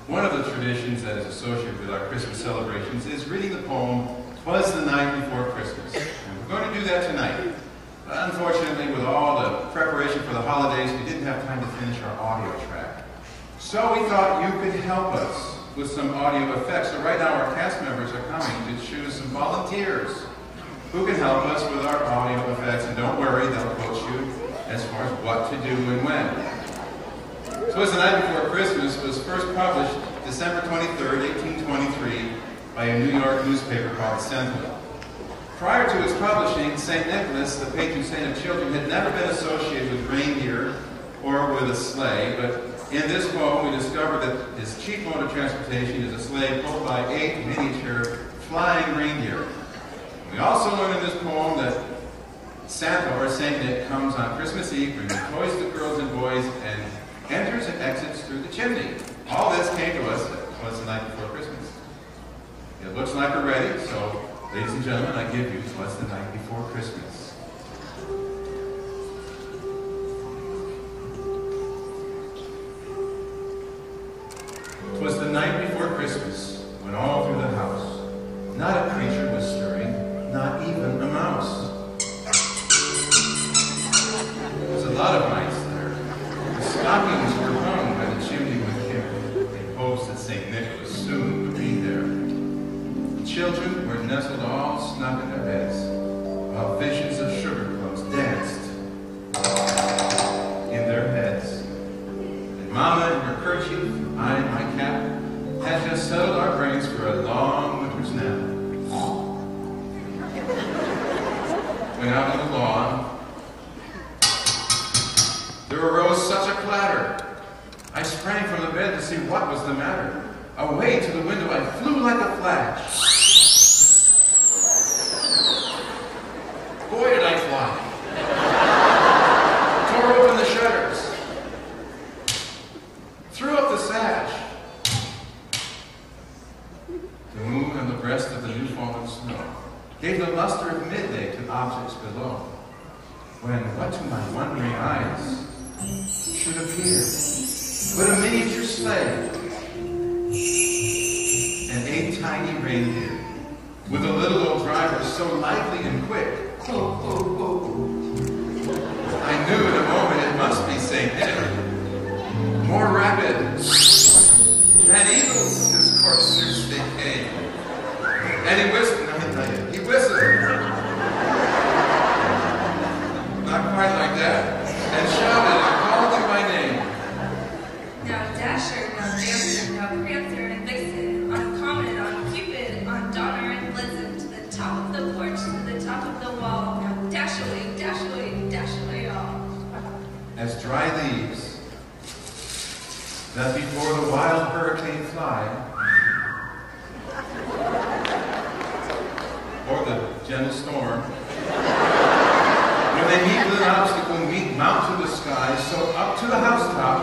One of the traditions that is associated with our Christmas celebrations is reading the poem, "Twas the Night Before Christmas." And we're going to do that tonight. Unfortunately, with all the preparation for the holidays, we didn't have time to finish our audio track. So we thought you could help us with some audio effects. So right now our cast members are coming to choose some volunteers who can help us with our audio effects. And don't worry, they'll coach you as far as what to do and when. "Twas the Night Before Christmas" was first published December 23rd, 1823 by a New York newspaper called Sentinel. Prior to its publishing, St. Nicholas, the patron saint of children, had never been associated with reindeer or with a sleigh, but in this poem we discover that his chief mode of transportation is a sleigh pulled by 8 miniature flying reindeer. We also learn in this poem that Santa, or St. Nick, comes on Christmas Eve, bringing toys to girls and boys, and enters and exits through the chimney. All this came to us "Twas the Night Before Christmas." It looks like we're ready, so ladies and gentlemen, I give you "Twas the Night Before Christmas." "'Twas the night before Christmas, when all through the house, not a creature was stirring, not even a mouse. There's a lot of mice there. The stockings were hung by the chimney with care, in hopes that St. Nicholas soon would be there. The children were nestled all snug in their beds, while visions of sugar plums danced in their heads. And Mama in her kerchief, I in my cap, had just settled our brains for a long winter's nap. Went out on the lawn. There arose such a clatter. I sprang from the bed to see what was the matter. Away to the window I flew like a flash. Boy, did I fly. Tore open the shutters. Threw up the sash. The moon on the breast of the new-fallen snow gave the luster of midday to objects below, when what to my wondering eyes should appear but a miniature sleigh and 8 tiny reindeer, with a little old driver so lively and quick. Ho, ho, ho. I knew in a moment it must be St. Nick, more rapid than eagles his coursers they came. And he whistled. He whistled. Not quite like that. And shouted and called to my name. Now Dasher, now Dancer, now Prancer and Vixen, on Comet, on Cupid, on Donner and Blitzen, to the top of the porch, to the top of the wall. Now dash away all. As dry leaves that before the wild hurricane fly, or the gentle storm, when they meet with an obstacle, mount to the sky, so up to the housetop,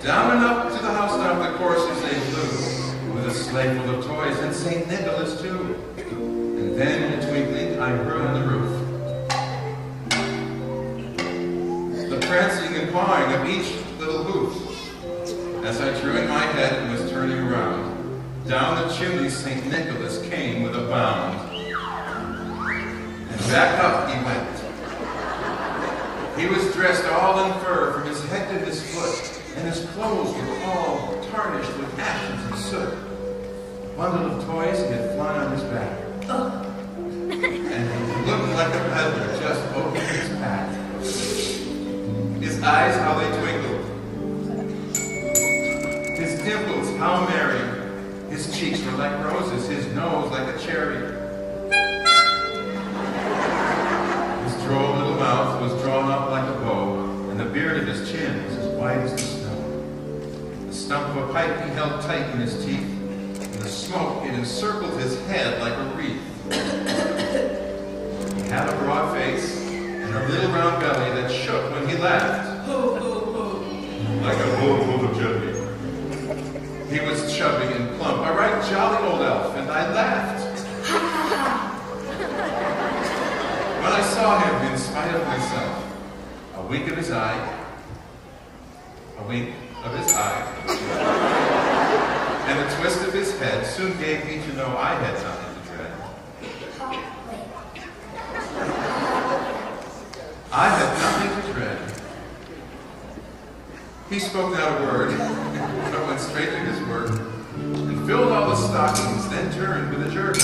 down and up to the housetop the coursers they flew, with a sleigh full of toys, and St. Nicholas too. And then in a twinkling I heard on the roof the prancing and pawing of each little hoof. As I drew in my head and was turning around, down the chimney St. Nicholas came with a bound. And back up he went. He was dressed all in fur from his head to his foot, and his clothes were all tarnished with ashes and soot. A bundle of toys he had flung on his back. And he looked like a peddler just opening his pack. His eyes, how they twinkled. His dimples, how merry. His cheeks were like roses, his nose like a cherry. His droll little mouth was drawn up like a bow, and the beard of his chin was as white as the snow. The stump of a pipe he held tight in his teeth, and the smoke it encircled his head like a wreath. He had a broad face and a little round belly that shook when he laughed. Ho, ho, ho. Like a ho-ho jelly. He was chubby and plump, a right jolly old elf, and I laughed. When I saw him, in spite of myself, a wink of his eye, a wink of his eye, and a twist of his head soon gave me to know I had nothing to dread. I had nothing to dread. He spoke not a word, but went straight to his work, and filled all the stockings, then turned with a jerk,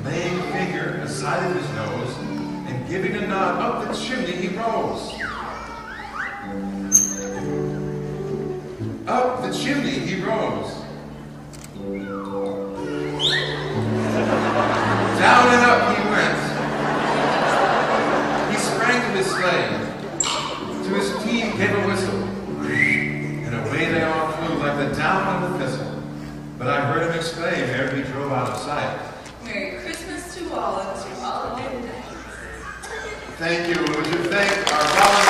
laying a finger aside of his nose, and giving a nod up the chimney he rose. Up the chimney he rose. Down and up he went. He sprang to his sleigh. To his team gave a whistle. And away they all flew like the down on the thistle. But I heard him exclaim ere he drove out of sight, Merry Christmas to all, and to all a good night. thank you. Would you thank our volunteers?